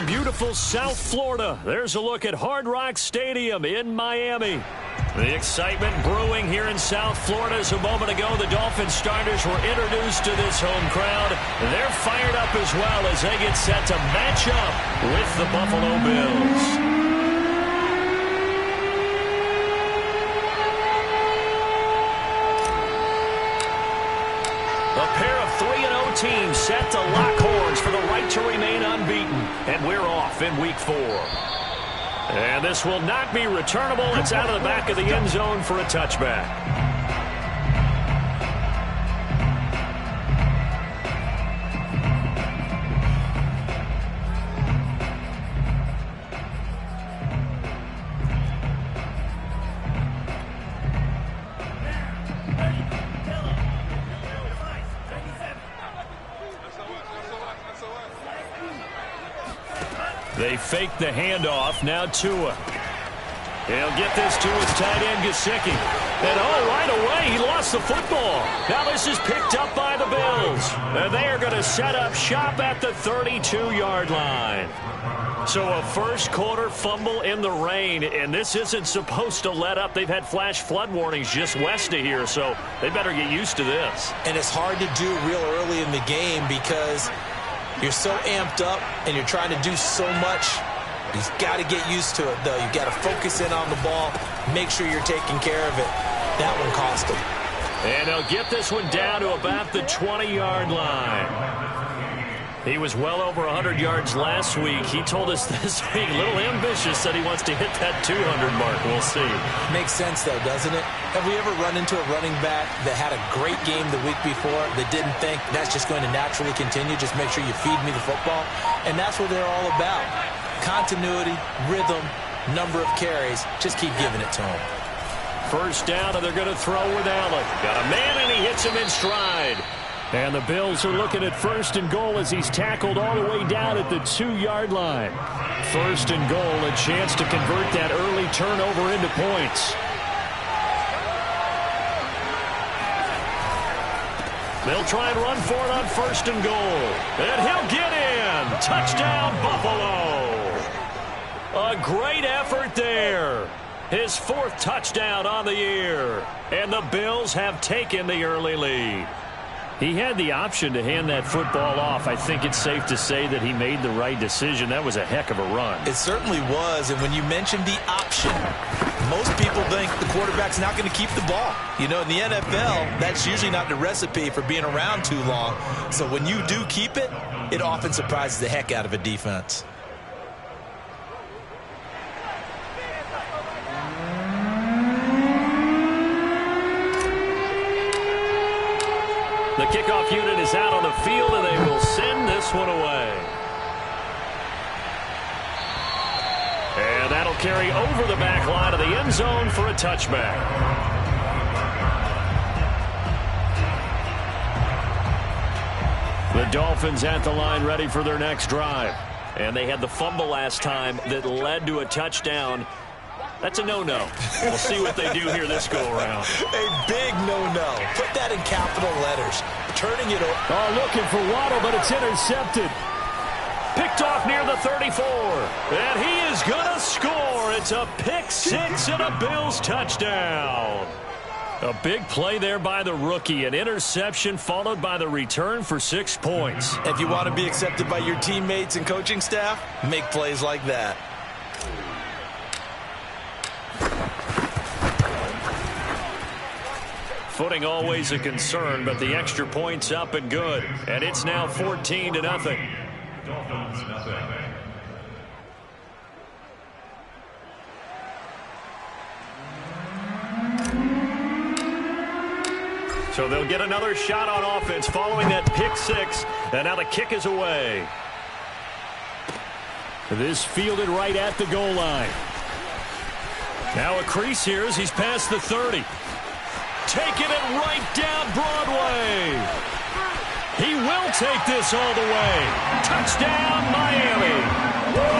from beautiful South Florida, there's a look at Hard Rock Stadium in Miami. The excitement brewing here in South Florida as a moment ago the Dolphins starters were introduced to this home crowd. They're fired up as well as they get set to match up with the Buffalo Bills. A pair of 3-0 teams set to lock horns for the right to remain unbeaten. And we're off in Week 4. And this will not be returnable. It's out of the back of the end zone for a touchback. They fake the handoff. Now Tua. He'll get this to his tight end, Gesicki. And right away, he lost the football. Now this is picked up by the Bills. And they are going to set up shop at the 32-yard line. So a first quarter fumble in the rain, and this isn't supposed to let up. They've had flash flood warnings just west of here, so they better get used to this. And it's hard to do real early in the game because you're so amped up and you're trying to do so much. You've got to get used to it, though. You've got to focus in on the ball, make sure you're taking care of it. That one cost them. And they'll get this one down to about the 20-yard line. He was well over 100 yards last week. He told us this week, a little ambitious, said he wants to hit that 200 mark. We'll see. Makes sense, though, doesn't it? Have we ever run into a running back that had a great game the week before that didn't think that's just going to naturally continue? Just make sure you feed me the football. And that's what they're all about. Continuity, rhythm, number of carries. Just keep giving it to them. First down, and they're going to throw with Allen. Got a man, and he hits him in stride. And the Bills are looking at first and goal as he's tackled all the way down at the 2-yard line. First and goal, a chance to convert that early turnover into points. They'll try and run for it on first and goal. And he'll get in. Touchdown, Buffalo. A great effort there. His 4th touchdown on the year. And the Bills have taken the early lead. He had the option to hand that football off. I think it's safe to say that he made the right decision. That was a heck of a run. It certainly was. And when you mentioned the option, most people think the quarterback's not going to keep the ball. You know, in the NFL, that's usually not the recipe for being around too long. So when you do keep it, it often surprises the heck out of a defense. The kickoff unit is out on the field, and they will send this one away. And that'll carry over the back line of the end zone for a touchback. The Dolphins at the line ready for their next drive. And they had the fumble last time that led to a touchdown. That's a no-no. We'll see what they do here this go-around. A big no-no. Put that in capital letters. Turning it over. Oh, looking for Waddle, but it's intercepted. Picked off near the 34. And he is going to score. It's a pick 6 and a Bills touchdown. A big play there by the rookie. An interception followed by the return for 6 points. If you want to be accepted by your teammates and coaching staff, make plays like that. Footing always a concern, but the extra point's up and good. And it's now 14-0. Dolphins, nothing. So they'll get another shot on offense following that pick 6. And now the kick is away. This fielded right at the goal line. Now a crease here as he's past the 30. Taking it right down Broadway. He will take this all the way. Touchdown, Miami.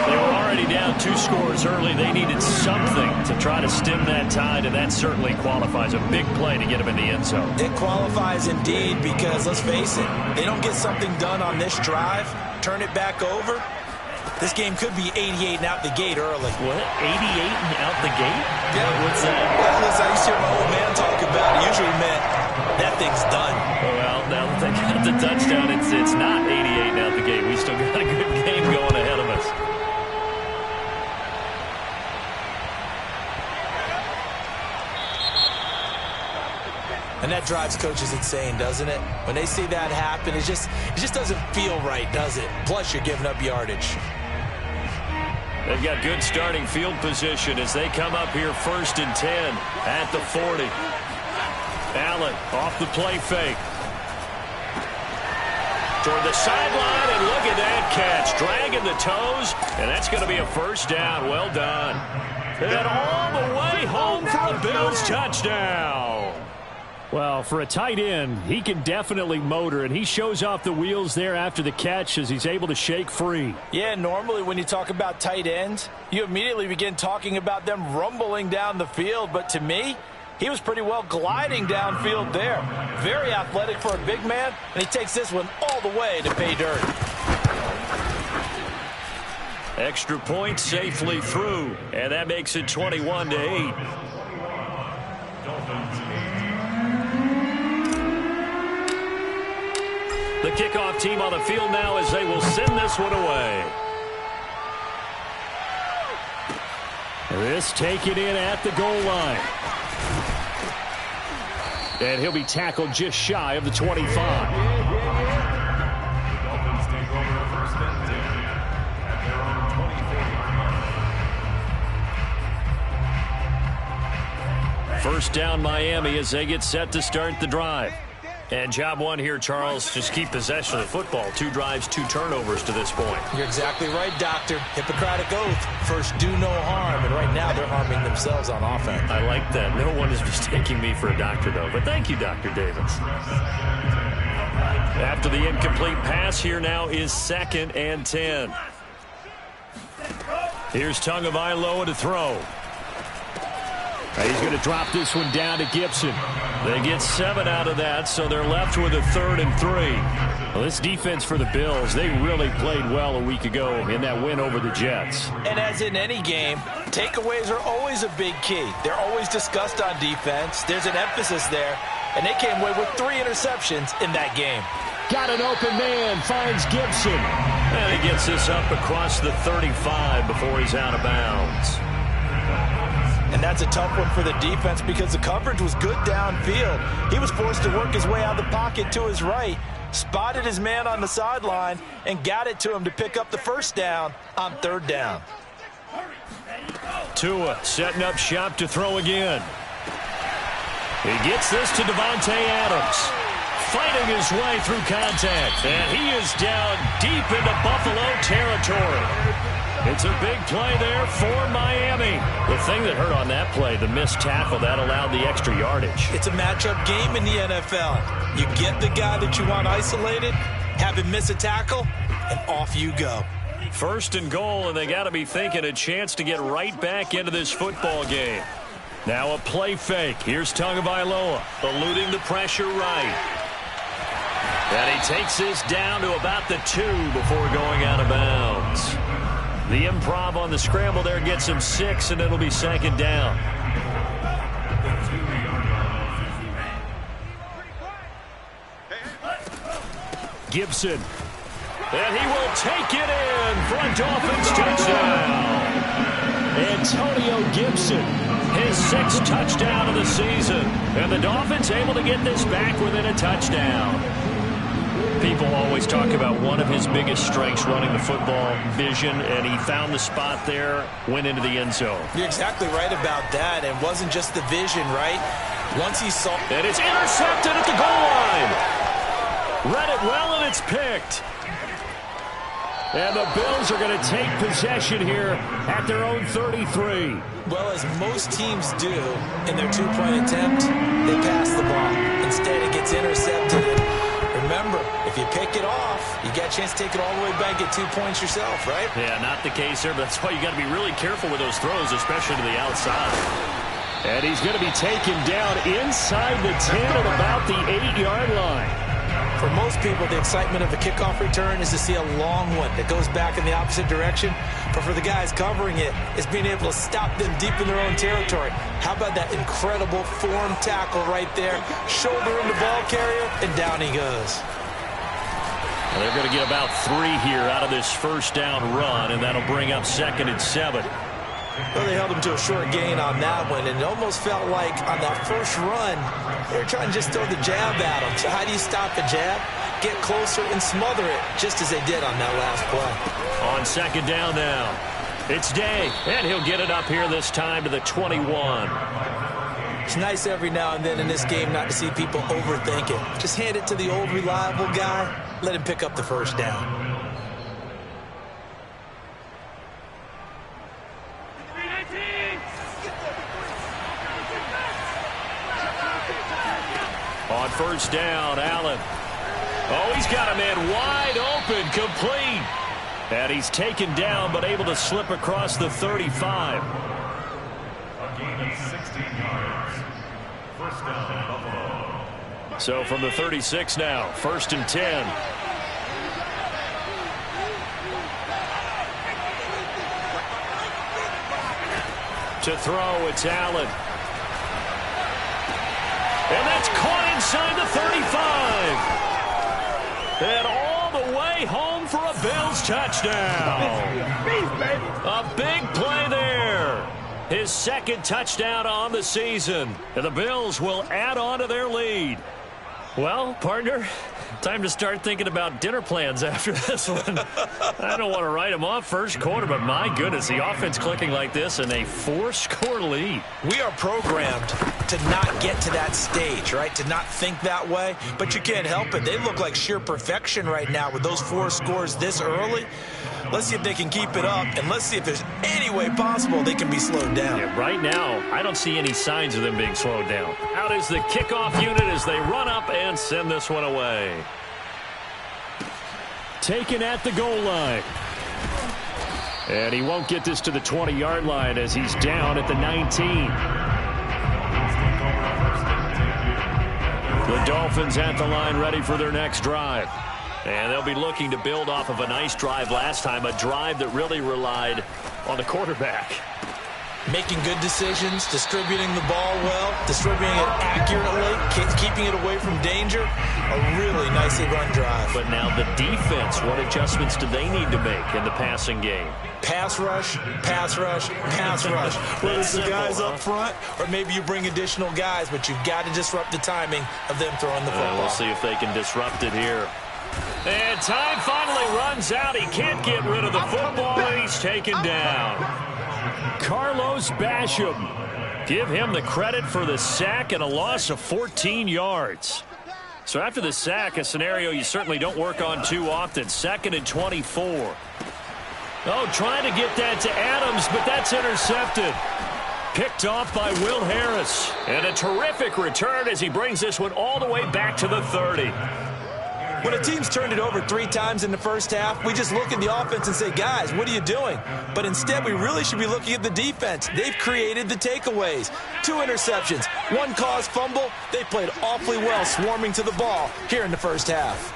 They were already down 2 scores early. They needed something to try to stem that tide, and that certainly qualifies. A big play to get him in the end zone. It qualifies indeed because, let's face it, they don't get something done on this drive, turn it back over, This game could be 88 and out the gate early. What? 88 and out the gate? Yeah. What's that? Well, listen, I used to hear my old man talk about it. Usually meant that thing's done. Well, now that they got the touchdown, it's not 88 and out the gate. We still got a good game going ahead of us. And that drives coaches insane, doesn't it? When they see that happen, it just doesn't feel right, does it? Plus, you're giving up yardage. They've got good starting field position as they come up here 1st and 10 at the 40. Allen off the play fake. Toward the sideline, and look at that catch. Dragging the toes, and that's going to be a first down. Well done. And all the way home for a Bills touchdown. Well, for a tight end, he can definitely motor, and he shows off the wheels there after the catch as he's able to shake free. Yeah, normally when you talk about tight ends, you immediately begin talking about them rumbling down the field. But to me, he was pretty well gliding downfield there. Very athletic for a big man, and he takes this one all the way to pay dirt. Extra point safely through, and that makes it 21-8. The kickoff team on the field now as they will send this one away. This taken in at the goal line. And he'll be tackled just shy of the 25. First down Miami as they get set to start the drive. And job one here, Charles, just keep possession of the football. 2 drives, 2 turnovers to this point. You're exactly right, Doctor. Hippocratic oath. First, do no harm. And right now, they're harming themselves on offense. I like that. No one is mistaking me for a doctor, though. But thank you, Dr. Davis. After the incomplete pass, here now is 2nd and 10. Here's Tagovailoa to throw. He's going to drop this one down to Gibson. They get 7 out of that, so they're left with a 3rd and 3. Well, this defense for the Bills, they really played well a week ago in that win over the Jets. And as in any game, takeaways are always a big key. They're always discussed on defense. There's an emphasis there, and they came away with 3 interceptions in that game. Got an open man, finds Gibson. And he gets this up across the 35 before he's out of bounds. And that's a tough one for the defense because the coverage was good downfield. He was forced to work his way out of the pocket to his right, spotted his man on the sideline, and got it to him to pick up the first down on 3rd down. Tua setting up shop to throw again. He gets this to Devontae Adams. Fighting his way through contact. And he is down deep into Buffalo territory. It's a big play there for Miami. The thing that hurt on that play, the missed tackle, that allowed the extra yardage. It's a matchup game in the NFL. You get the guy that you want isolated, have him miss a tackle, and off you go. 1st and goal, and they got to be thinking a chance to get right back into this football game. Now a play fake. Here's Tagovailoa, eluding the pressure right. And he takes this down to about the 2 before going out of bounds. The improv on the scramble there gets him 6, and it'll be 2nd down. Gibson. And he will take it in for a Dolphins touchdown. Antonio Gibson, his 6th touchdown of the season. And the Dolphins able to get this back within a touchdown. People always talk about one of his biggest strengths, running the football, vision, and he found the spot there, went into the end zone. You're exactly right about that. It wasn't just the vision, right? Once he saw... And it's intercepted at the goal line. Read it well, and it's picked. And the Bills are going to take possession here at their own 33. Well, as most teams do in their 2-point attempt, they pass the ball. Instead, it gets intercepted. Remember, if you pick it off, you got a chance to take it all the way back, get 2 points yourself, right? Yeah, not the case here, but that's why you got to be really careful with those throws, especially to the outside. And he's going to be taken down inside the 10 at about the 8-yard line. For most people, the excitement of a kickoff return is to see a long one that goes back in the opposite direction. But for the guys covering it, it's being able to stop them deep in their own territory. How about that incredible form tackle right there? Shoulder in the ball carrier, and down he goes. Well, they're going to get about 3 here out of this first down run, and that'll bring up 2nd and 7. Well, they held him to a short gain on that one, and it almost felt like on that first run, they were trying to just throw the jab at him. So how do you stop the jab? Get closer and smother it, just as they did on that last play. On 2nd down now, it's Day, and he'll get it up here this time to the 21. It's nice every now and then in this game not to see people overthink it. Just hand it to the old reliable guy, let him pick up the first down. On 1st down, Allen. Oh, he's got a man wide open, complete. And he's taken down, but able to slip across the 35. A gain of 16 yards. First down, Buffalo. So from the 36 now, 1st and 10. To throw, it's Allen. And that's caught inside the 35. And all the way home for a Bills touchdown. A big play there. His 2nd touchdown on the season. And the Bills will add on to their lead. Well, partner, time to start thinking about dinner plans after this one. I don't want to write them off first quarter, but my goodness, the offense clicking like this in a 4-score lead. We are programmed to not get to that stage, right? To not think that way, but you can't help it. They look like sheer perfection right now with those 4 scores this early. Let's see if they can keep it up, and let's see if there's any way possible they can be slowed down. Yeah, right now, I don't see any signs of them being slowed down. Out is the kickoff unit as they run up and send this one away. Taken at the goal line. And he won't get this to the 20-yard line as he's down at the 19. The Dolphins at the line ready for their next drive. And they'll be looking to build off of a nice drive last time, a drive that really relied on the quarterback. Making good decisions, distributing the ball well, distributing it accurately, keeping it away from danger. A really nicely run drive. But now the defense, what adjustments do they need to make in the passing game? Pass rush, pass rush, pass rush. Whether it's the guys up front or maybe you bring additional guys, but you've got to disrupt the timing of them throwing the football. We'll see if they can disrupt it here. And time finally runs out. He can't get rid of the football, and he's taken down. Carlos Basham. Give him the credit for the sack and a loss of 14 yards. So after the sack, a scenario you certainly don't work on too often. 2nd and 24. Oh, trying to get that to Adams, but that's intercepted. Picked off by Will Harris. And a terrific return as he brings this one all the way back to the 30. When a team's turned it over 3 times in the first half, we just look at the offense and say, guys, what are you doing? But instead, we really should be looking at the defense. They've created the takeaways. 2 interceptions, 1 caused fumble. They played awfully well swarming to the ball here in the first half.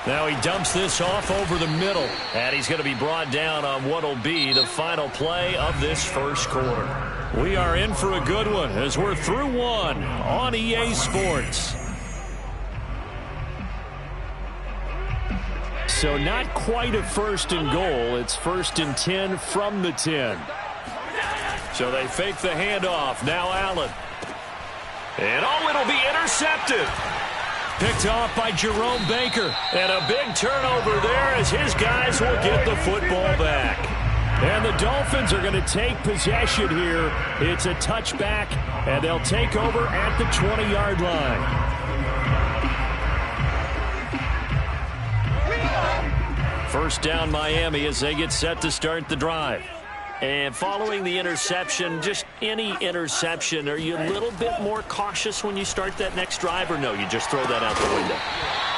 Now he dumps this off over the middle, and he's going to be brought down on what will be the final play of this first quarter. We are in for a good one as we're through one on EA Sports. So not quite a 1st and goal. It's 1st and 10 from the 10. So they fake the handoff. Now Allen. And oh, it'll be intercepted. Picked off by Jerome Baker. And a big turnover there as his guys will get the football back. And the Dolphins are going to take possession here. It's a touchback, and they'll take over at the 20-yard line. First down Miami as they get set to start the drive. And following the interception, just any interception, are you a little bit more cautious when you start that next drive, or no, you just throw that out the window?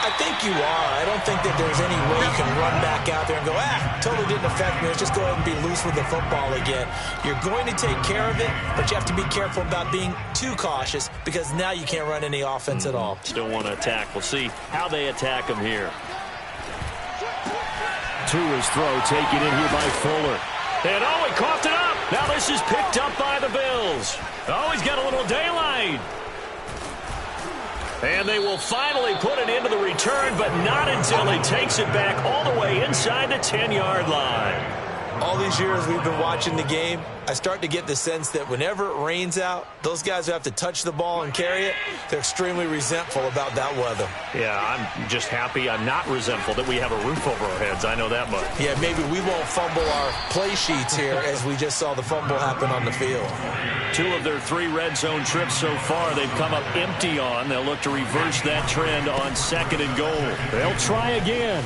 I think you are. I don't think that there's any way you can run back out there and go, totally didn't affect me. Let's just go ahead and be loose with the football again. You're going to take care of it, but you have to be careful about being too cautious because now you can't run any offense at all. Still want to attack. We'll see how they attack him here. To his throw, taken in here by Fuller. And he coughed it up. Now this is picked up by the Bills. He's got a little daylight. And they will finally put it into the return, but not until he takes it back all the way inside the 10-yard line. All these years we've been watching the game, I start to get the sense that whenever it rains out, those guys who have to touch the ball and carry it, they're extremely resentful about that weather. Yeah, I'm just happy I'm not resentful that we have a roof over our heads. I know that much. Yeah, maybe we won't fumble our play sheets here as we just saw the fumble happen on the field. 2 of their 3 red zone trips so far they've come up empty on. They'll look to reverse that trend on 2nd and goal. They'll try again.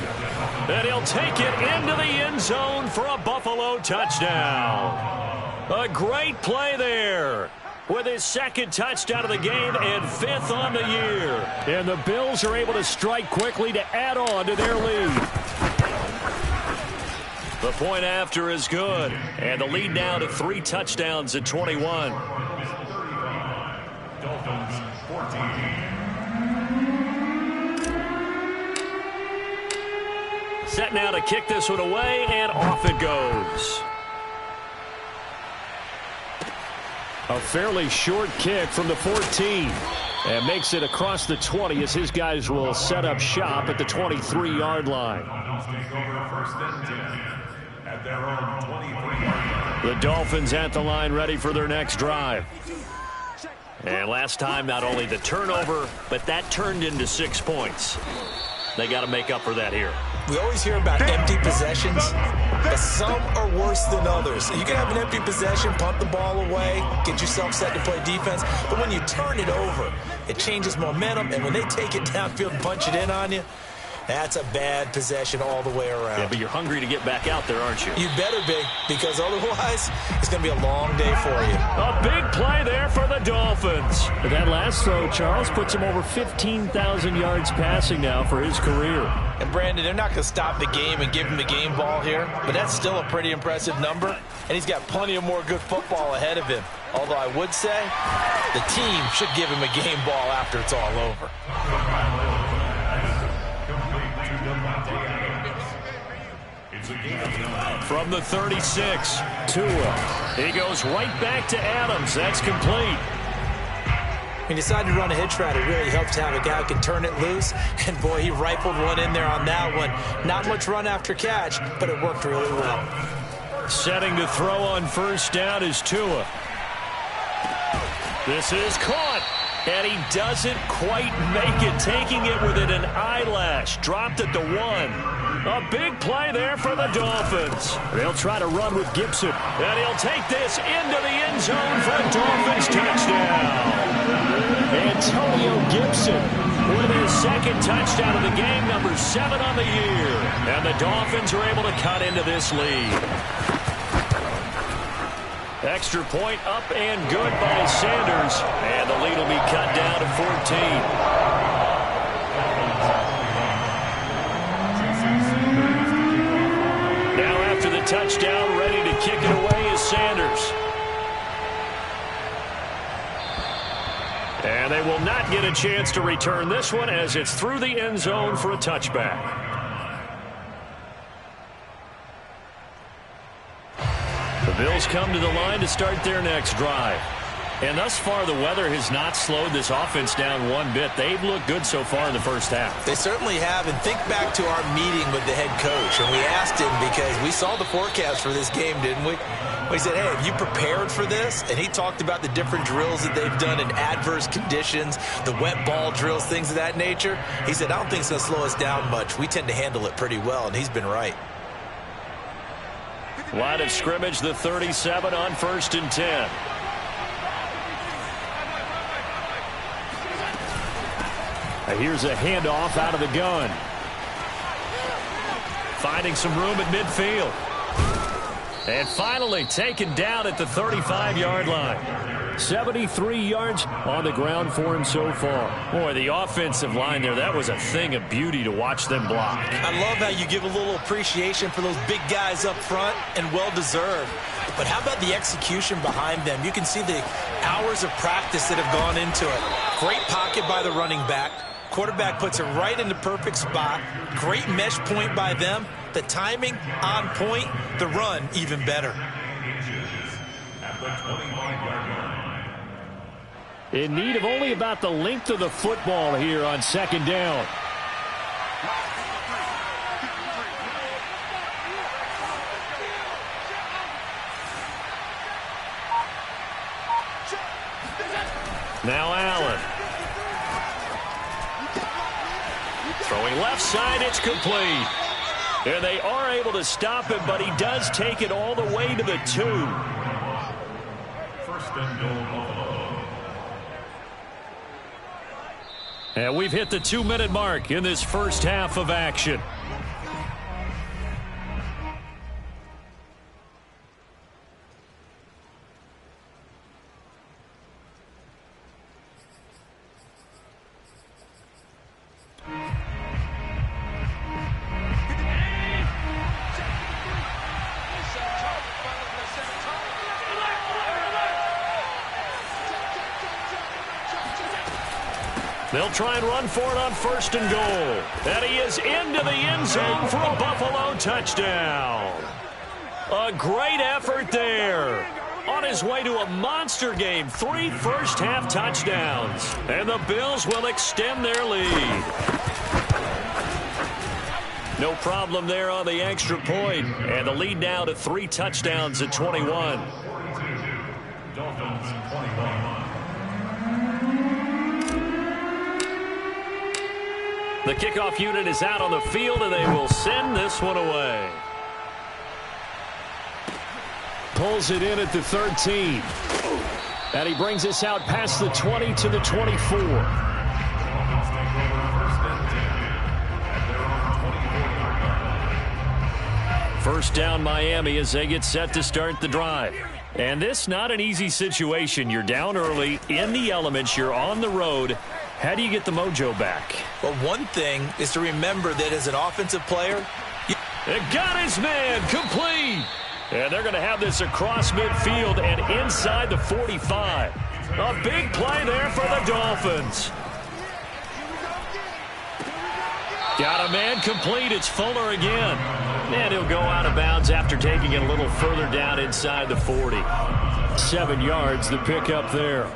And he'll take it into the end zone for a Buffalo touchdown. A great play there with his 2nd touchdown of the game and 5th on the year. And the Bills are able to strike quickly to add on to their lead. The point after is good. And the lead now to 3 touchdowns at 21. Dolphins 14. Set now to kick this one away, and off it goes. A fairly short kick from the 14. And makes it across the 20 as his guys will set up shop at the 23-yard line. At their own 23-yard line. The Dolphins at the line ready for their next drive. And last time, not only the turnover, but that turned into 6 points. They got to make up for that here. We always hear about empty possessions, but some are worse than others. You can have an empty possession, punt the ball away, get yourself set to play defense, but when you turn it over, it changes momentum, and when they take it downfield and punch it in on you, that's a bad possession all the way around. Yeah, but you're hungry to get back out there, aren't you? You better be, because otherwise it's going to be a long day for you. A big play there for the Dolphins. But that last throw, Charles, puts him over 15,000 yards passing now for his career. And, Brandon, they're not going to stop the game and give him the game ball here, but that's still a pretty impressive number, and he's got plenty of more good football ahead of him. Although I would say the team should give him a game ball after it's all over. From the 36, Tua. He goes right back to Adams. That's complete. When you decide to run a hitch route, it really helps to have a guy who can turn it loose. And, boy, he rifled one in there on that one. Not much run after catch, but it worked really well. Setting to throw on first down is Tua. This is caught. And he doesn't quite make it, taking it within an eyelash. Dropped at the 1. A big play there for the Dolphins. They'll try to run with Gibson. And he'll take this into the end zone for a Dolphins touchdown. Antonio Gibson with his 2nd touchdown of the game, number 7 on the year. And the Dolphins are able to cut into this lead. Extra point up and good by Sanders. And the lead will be cut down to 14. Now after the touchdown, ready to kick it away is Sanders. And they will not get a chance to return this one as it's through the end zone for a touchback. The Bills come to the line to start their next drive. And thus far, the weather has not slowed this offense down one bit. They've looked good so far in the first half. They certainly have. And think back to our meeting with the head coach. And we asked him because we saw the forecast for this game, didn't we? We said, hey, have you prepared for this? And he talked about the different drills that they've done in adverse conditions, the wet ball drills, things of that nature. He said, I don't think it's going to slow us down much. We tend to handle it pretty well, and he's been right. Line of scrimmage, the 37 on 1st and 10. Here's a handoff out of the gun. Finding some room at midfield. And finally taken down at the 35-yard line. 73 yards on the ground for him so far. Boy, the offensive line there, that was a thing of beauty to watch them block. I love how you give a little appreciation for those big guys up front, and well-deserved. But how about the execution behind them? You can see the hours of practice that have gone into it. Great pocket by the running back. Quarterback puts it right in the perfect spot. Great mesh point by them. The timing on point. The run even better. In need of only about the length of the football here on second down. Now Allen. Throwing left side, it's complete. And they are able to stop him, but he does take it all the way to the 2. First and goal. And we've hit the 2-minute mark in this first half of action. They'll try and run for it on first and goal. And he is into the end zone for a Buffalo touchdown. A great effort there. On his way to a monster game, 3 first-half touchdowns. And the Bills will extend their lead. No problem there on the extra point. And the lead now to 3 touchdowns at 21. Dolphins 21. The kickoff unit is out on the field, and they will send this one away. Pulls it in at the 13. And he brings us out past the 20 to the 24. First down Miami as they get set to start the drive. And this not an easy situation. You're down early, in the elements, you're on the road. How do you get the mojo back? Well, one thing is to remember that as an offensive player, It got his man, complete. And they're going to have this across midfield and inside the 45. A big play there for the Dolphins. Got a man complete. It's Fuller again. And he'll go out of bounds after taking it a little further down inside the 40. 7 yards, the pickup there.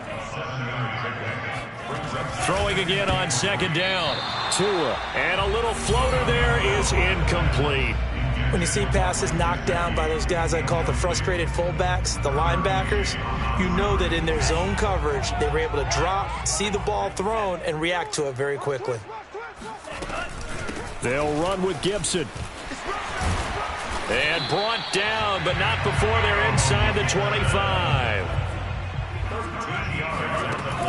Throwing again on second down. Tua. And a little floater there is incomplete. when you see passes knocked down by those guys I call the frustrated fullbacks, the linebackers, you know that in their zone coverage, they were able to drop, see the ball thrown, and react to it very quickly. They'll run with Gibson. And brought down, but not before they're inside the 25.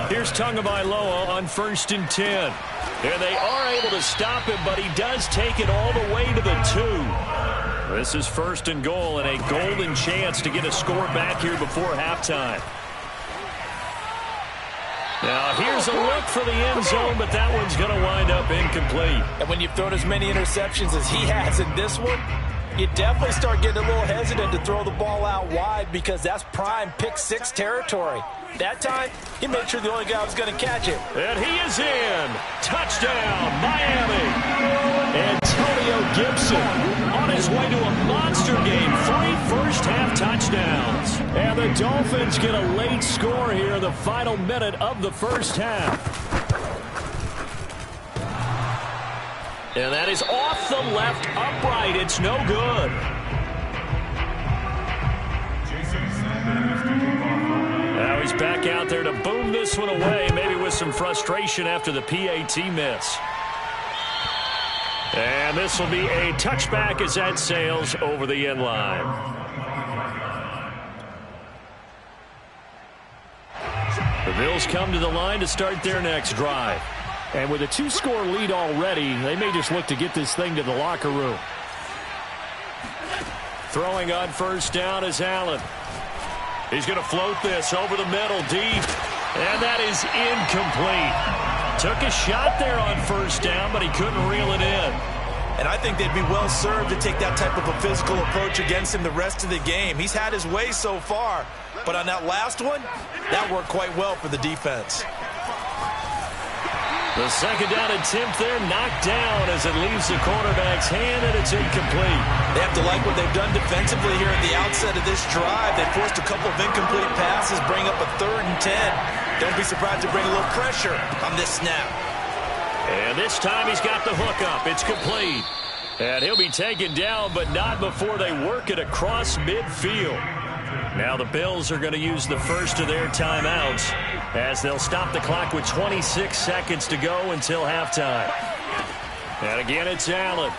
Here's Tagovailoa on 1st and 10. And they are able to stop him, but he does take it all the way to the 2. This is 1st and goal and a golden chance to get a score back here before halftime. Now here's a look for the end zone, but that one's going to wind up incomplete. And when you've thrown as many interceptions as he has in this one, you definitely start getting a little hesitant to throw the ball out wide because that's prime pick six territory. That time, he made sure the only guy was going to catch it. And he is in. Touchdown, Miami. Antonio Gibson on his way to a monster game. 3 first-half touchdowns. And the Dolphins get a late score here in the final minute of the first half. And that is off the left upright. It's no good. Now he's back out there to boom this one away, maybe with some frustration after the PAT miss. And this will be a touchback as that sails over the end line. The Bills come to the line to start their next drive. And with a 2-score lead already, they may just look to get this thing to the locker room. Throwing on 1st down is Allen. He's going to float this over the middle deep. And that is incomplete. Took a shot there on first down, but he couldn't reel it in. And I think they'd be well served to take that type of a physical approach against him the rest of the game. He's had his way so far, but on that last one, that worked quite well for the defense. The second down attempt there knocked down as it leaves the quarterback's hand, and it's incomplete. They have to like what they've done defensively here at the outset of this drive. They forced a couple of incomplete passes, bring up a 3rd and 10. Don't be surprised to bring a little pressure on this snap. And this time he's got the hook up. It's complete. And he'll be taken down, but not before they work it across midfield. Now the Bills are going to use the first of their timeouts as they'll stop the clock with 26 seconds to go until halftime. And again, it's Allen.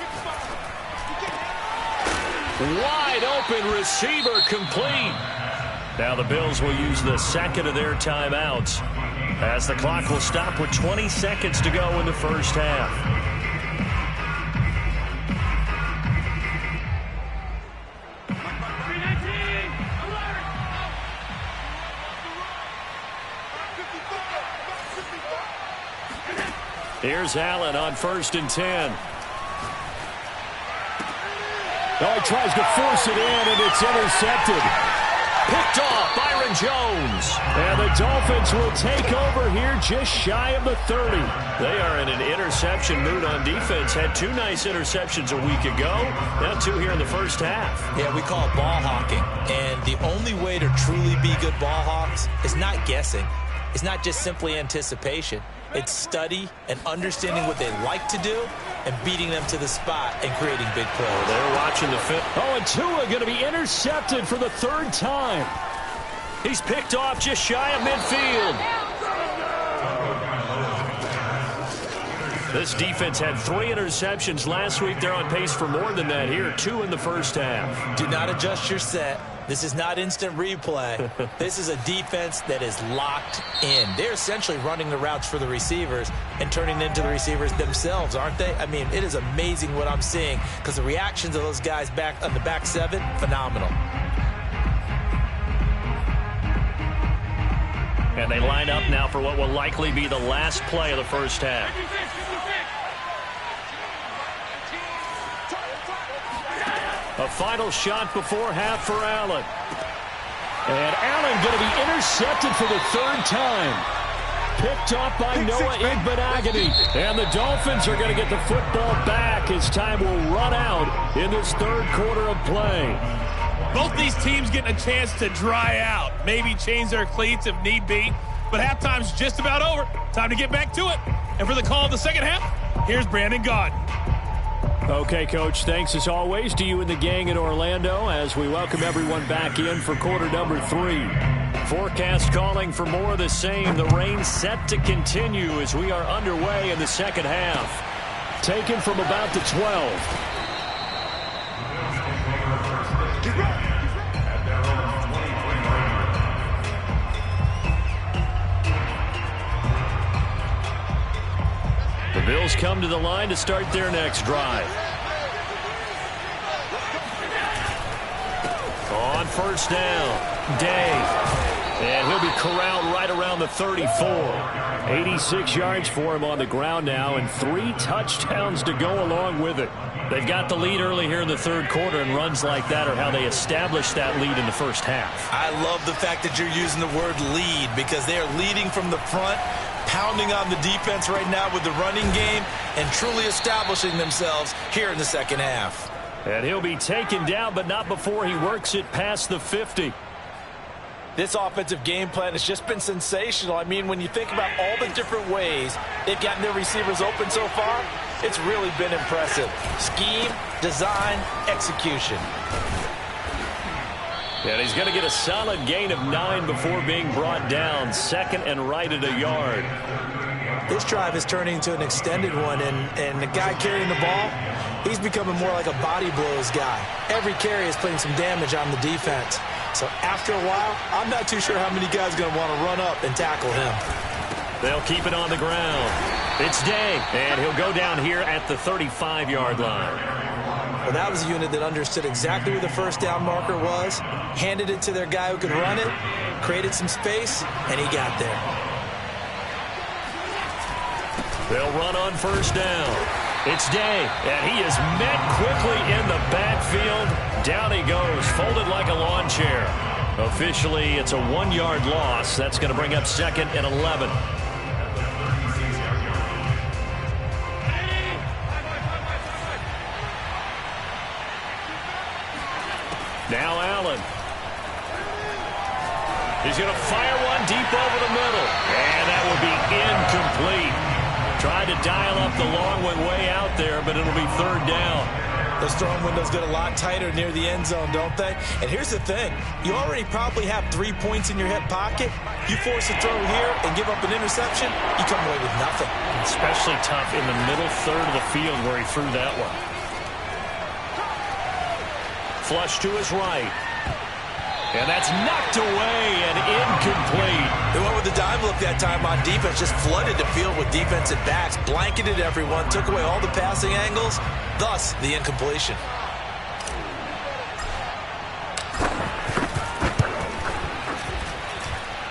Wide open receiver complete. Now the Bills will use the second of their timeouts as the clock will stop with 20 seconds to go in the first half. Here's Allen on 1st and 10. Oh, he tries to force it in, and it's intercepted. Picked off, Byron Jones. And the Dolphins will take over here just shy of the 30. They are in an interception mood on defense. Had 2 nice interceptions a week ago. Now 2 here in the first half. Yeah, we call it ball hawking. And the only way to truly be good ball hawks is not guessing. It's not just simply anticipation. It's study and understanding what they like to do and beating them to the spot and creating big plays. They're watching the fit. Oh, and Tua going to be intercepted for the 3rd time. He's picked off just shy of midfield. This defense had 3 interceptions last week. They're on pace for more than that here. 2 in the first half. Do not adjust your set. This is not instant replay. This is a defense that is locked in. They're essentially running the routes for the receivers and turning into the receivers themselves, aren't they? I mean, it is amazing what I'm seeing because the reactions of those guys back on the back 7, phenomenal. And they line up now for what will likely be the last play of the first half. A final shot before half for Allen. And Allen going to be intercepted for the 3rd time. Picked off by Noah Igbenogany. And the Dolphins are going to get the football back as time will run out in this 3rd quarter of play. Both these teams getting a chance to dry out. Maybe change their cleats if need be. But halftime's just about over. Time to get back to it. And for the call of the second half, here's Brandon Gaudin. Okay, Coach, thanks as always to you and the gang in Orlando as we welcome everyone back in for quarter number 3. Forecast calling for more of the same. The rain set to continue as we are underway in the second half. Taken from about the 12. The Bills come to the line to start their next drive. On first down, Day. And he'll be corralled right around the 34. 86 yards for him on the ground now, and 3 touchdowns to go along with it. They've got the lead early here in the 3rd quarter, and runs like that are how they established that lead in the first half. I love the fact that you're using the word lead because they are leading from the front, pounding on the defense right now with the running game, and truly establishing themselves here in the second half. And he'll be taken down, but not before he works it past the 50. This offensive game plan has just been sensational. I mean, when you think about all the different ways they've gotten their receivers open so far, it's really been impressive. Scheme, design, execution. And he's going to get a solid gain of 9 before being brought down. 2nd and right at a yard. This drive is turning into an extended one, and the guy carrying the ball, he's becoming more like a body blows guy. Every carry is putting some damage on the defense. So after a while, I'm not too sure how many guys are going to want to run up and tackle him. They'll keep it on the ground. It's Day, and he'll go down here at the 35-yard line. Well, that was a unit that understood exactly where the first down marker was, handed it to their guy who could run it, created some space, and he got there. They'll run on first down. It's Day, and he is met quickly in the backfield. Down he goes, folded like a lawn chair. Officially, it's a 1-yard loss. That's going to bring up 2nd and 11. Now Allen. He's going to fire one deep over the middle. And that will be incomplete. Tried to dial up the long one way out there, but it'll be 3rd down. Those throwing windows get a lot tighter near the end zone, don't they? And here's the thing. You already probably have 3 points in your hip pocket. You force a throw here and give up an interception, you come away with nothing. Especially tough in the middle third of the field where he threw that one. Flush to his right. And that's knocked away and incomplete. They went with the dime look that time on defense, just flooded the field with defensive backs, blanketed everyone, took away all the passing angles, thus the incompletion.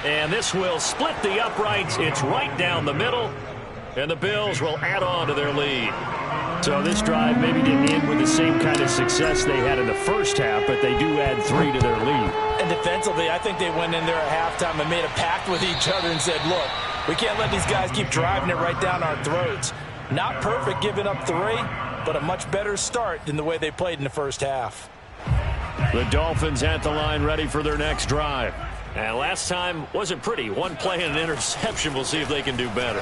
And this will split the uprights. It's right down the middle. And the Bills will add on to their lead. So this drive maybe didn't end with the same kind of success they had in the first half, but they do add 3 to their lead. And defensively, I think they went in there at halftime and made a pact with each other and said, look, we can't let these guys keep driving it right down our throats. Not perfect giving up 3, but a much better start than the way they played in the first half. The Dolphins at the line ready for their next drive. And last time wasn't pretty. 1 play and an interception. We'll see if they can do better.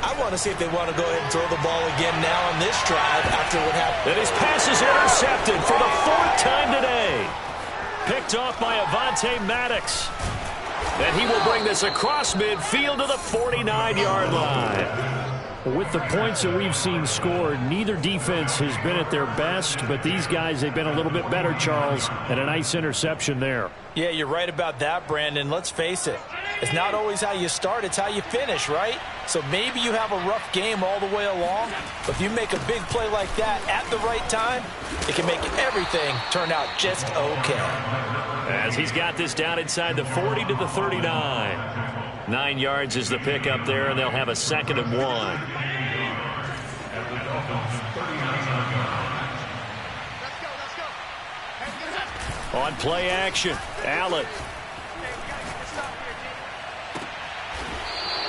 I want to see if they want to go ahead and throw the ball again now on this drive after what happened. And his pass is intercepted for the 4th time today. Picked off by Avonte Maddox. And he will bring this across midfield to the 49-yard line. With the points that we've seen scored, neither defense has been at their best, but these guys, they've been a little bit better, Charles, and a nice interception there. Yeah, you're right about that, Brandon. Let's face it. It's not always how you start, it's how you finish, right? So maybe you have a rough game all the way along, but if you make a big play like that at the right time, it can make everything turn out just okay. As he's got this down inside the 40 to the 39. 9 yards is the pickup there, and they'll have a 2nd and 1. On play action, Allen.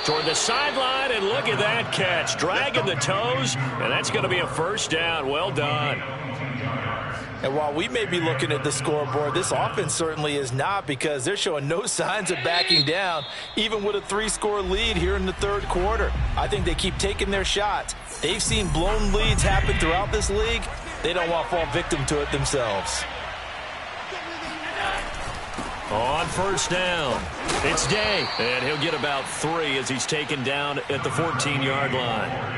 Toward the sideline, and look at that catch. Dragging the toes, and that's going to be a 1st down. Well done. And while we may be looking at the scoreboard, this offense certainly is not, because they're showing no signs of backing down, even with a 3-score lead here in the 3rd quarter. I think they keep taking their shots. They've seen blown leads happen throughout this league. They don't want to fall victim to it themselves. On 1st down, it's Day, and he'll get about 3 as he's taken down at the 14-yard line.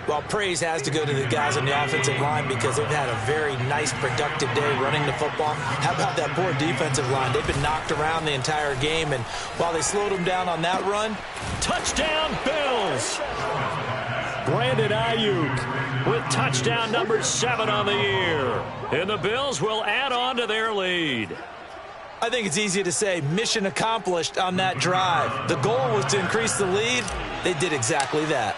Well, praise has to go to the guys on the offensive line, because they've had a very nice, productive day running the football. How about that poor defensive line? They've been knocked around the entire game, and while they slowed them down on that run, touchdown Bills! Brandon Ayuk with touchdown number 7 on the year. And the Bills will add on to their lead. I think it's easy to say mission accomplished on that drive. The goal was to increase the lead. They did exactly that.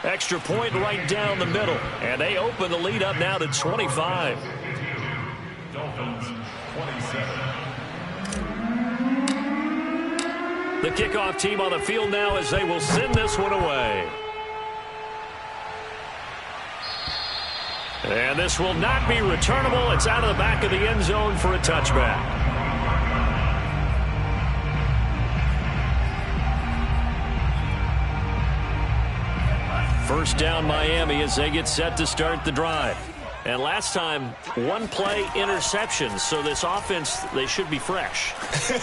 Extra point right down the middle. And they open the lead up now to 25. Dolphins, 27. The kickoff team on the field now as they will send this one away. And this will not be returnable. It's out of the back of the end zone for a touchback. First down Miami as they get set to start the drive. And last time, 1 play interception. So this offense, they should be fresh.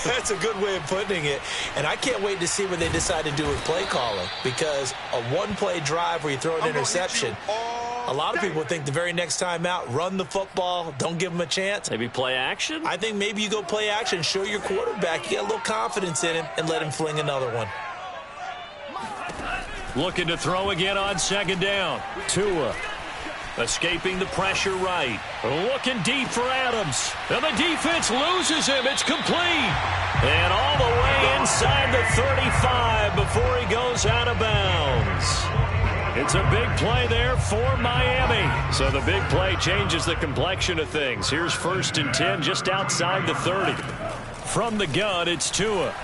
That's a good way of putting it. And I can't wait to see what they decide to do with play calling, because a 1-play drive where you throw an interception, a lot of people think the very next time out, run the football, don't give them a chance. Maybe play action? I think maybe you go play action, show your quarterback, you get a little confidence in him, and let him fling another one. Looking to throw again on second down. Tua escaping the pressure right. Looking deep for Adams. And the defense loses him. It's complete. And all the way inside the 35 before he goes out of bounds. It's a big play there for Miami. So the big play changes the complexion of things. Here's 1st and 10 just outside the 30. From the gun, it's Tua.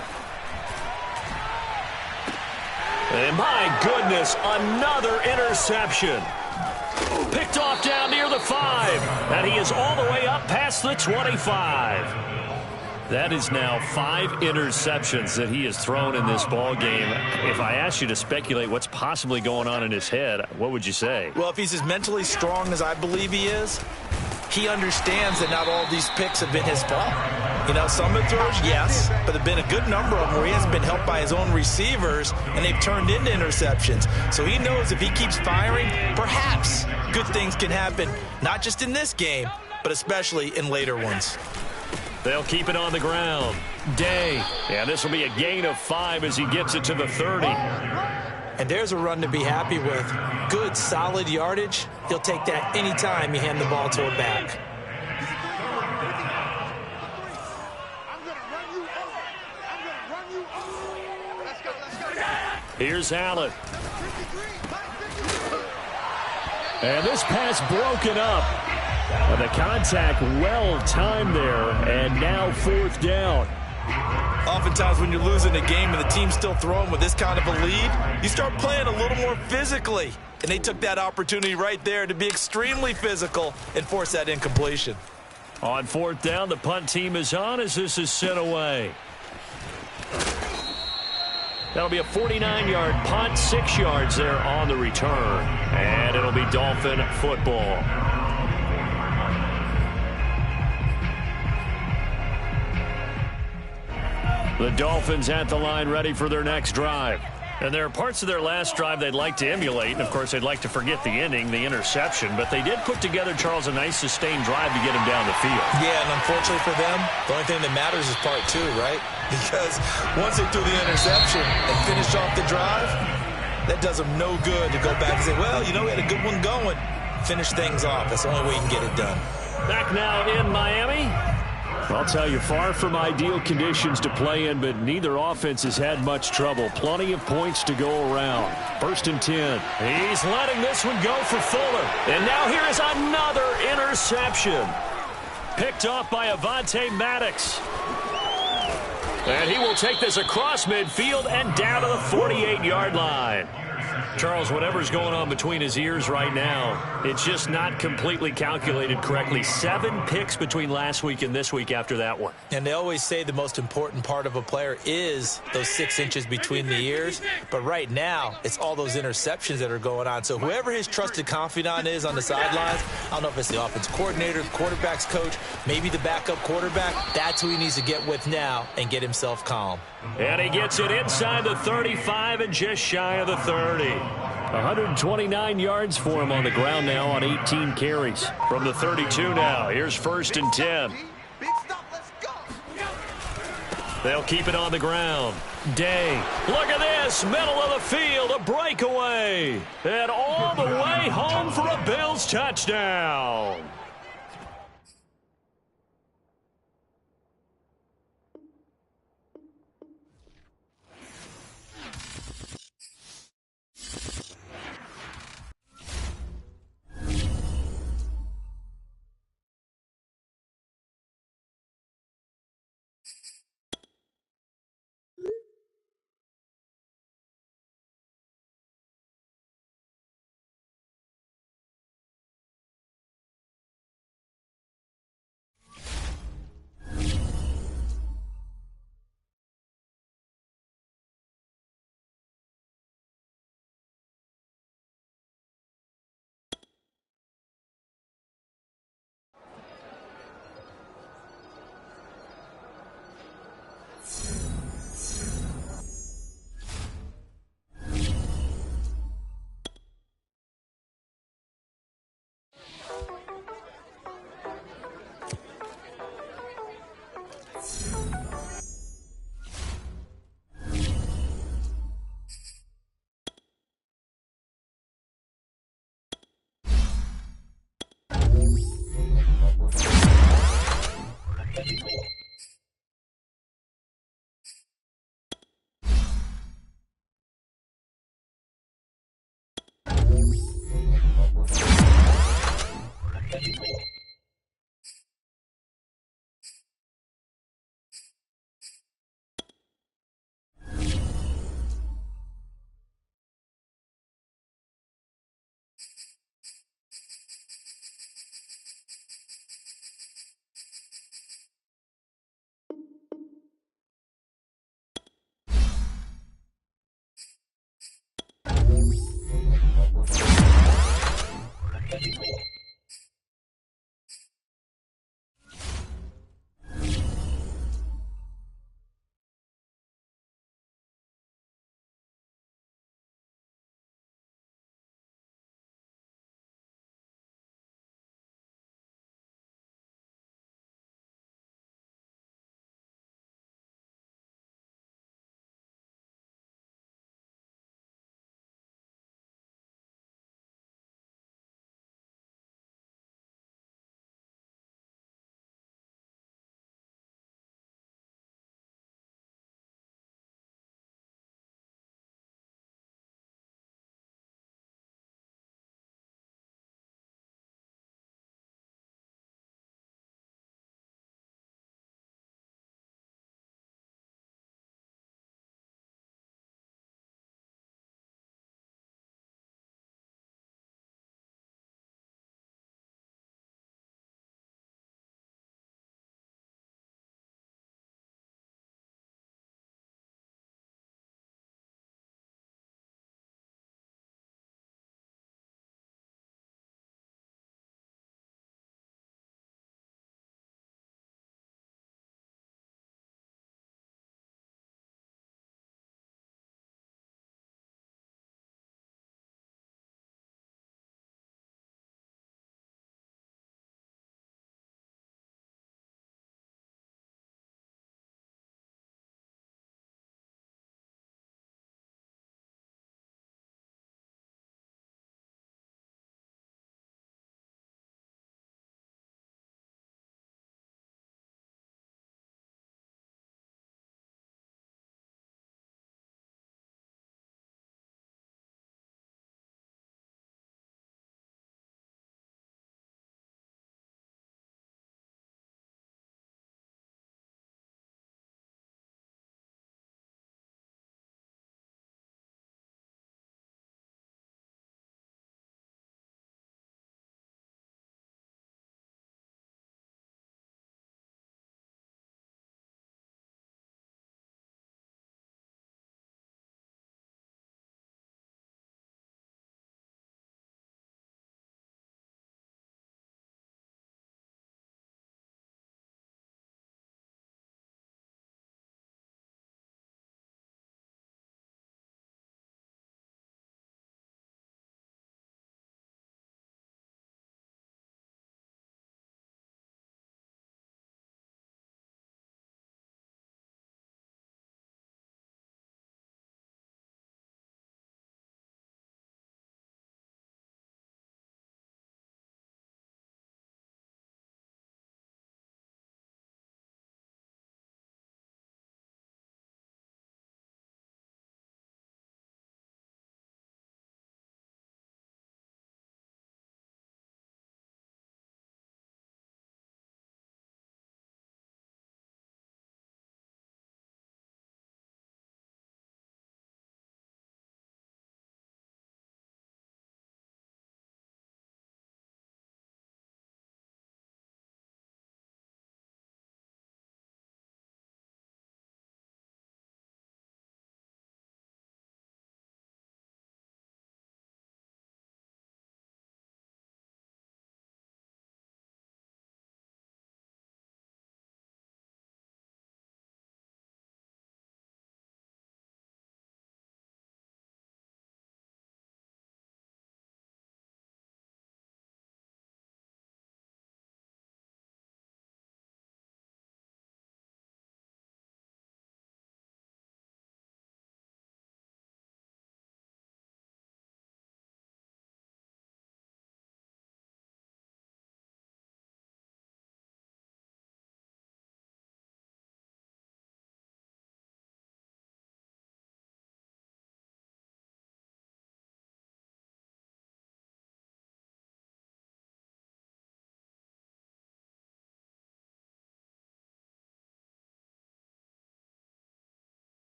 And my goodness, another interception. Picked off down near the 5. And he is all the way up past the 25. That is now 5 interceptions that he has thrown in this ball game. If I asked you to speculate what's possibly going on in his head, what would you say? Well, if he's as mentally strong as I believe he is, he understands that not all these picks have been his fault. You know, some of the throws, yes, but there have been a good number of them where he hasn't been helped by his own receivers, and they've turned into interceptions. So he knows if he keeps firing, perhaps good things can happen, not just in this game, but especially in later ones. They'll keep it on the ground. Day. Yeah, this will be a gain of 5 as he gets it to the 30. And there's a run to be happy with. Good, solid yardage. He'll take that anytime you hand the ball to a back. Here's Allen. And this pass broken up. The contact well timed there, and now 4th down. Oftentimes when you're losing a game and the team's still throwing with this kind of a lead, you start playing a little more physically. And they took that opportunity right there to be extremely physical and force that incompletion. On 4th down, the punt team is on as this is sent away. That'll be a 49-yard punt, 6 yards there on the return. And it'll be Dolphin football. The Dolphins at the line ready for their next drive. And there are parts of their last drive they'd like to emulate. And, of course, they'd like to forget the ending, the interception. But they did put together, Charles, a nice sustained drive to get him down the field. Yeah, and unfortunately for them, the only thing that matters is part 2, right? Because once they threw the interception and finished off the drive, that does them no good to go back and say, well, you know, we had a good one going. Finish things off. That's the only way you can get it done. Back now in Miami. I'll tell you, far from ideal conditions to play in, but neither offense has had much trouble. Plenty of points to go around. 1st and 10. He's letting this one go for Fuller. And now here is another interception. Picked off by Avonte Maddox. And he will take this across midfield and down to the 48-yard line. Charles, whatever's going on between his ears right now, it's just not completely calculated correctly. 7 picks between last week and this week after that one. And they always say the most important part of a player is those 6 inches between the ears. But right now, it's all those interceptions that are going on. So whoever his trusted confidant is on the sidelines, I don't know if it's the offense coordinator, the quarterback's coach, maybe the backup quarterback, that's who he needs to get with now and get himself calm. And he gets it inside the 35 and just shy of the 30. 129 yards for him on the ground now on 18 carries. From the 32 now, here's 1st and 10. They'll keep it on the ground. Day. Look at this. Middle of the field. A breakaway. And all the way home for a Bills touchdown.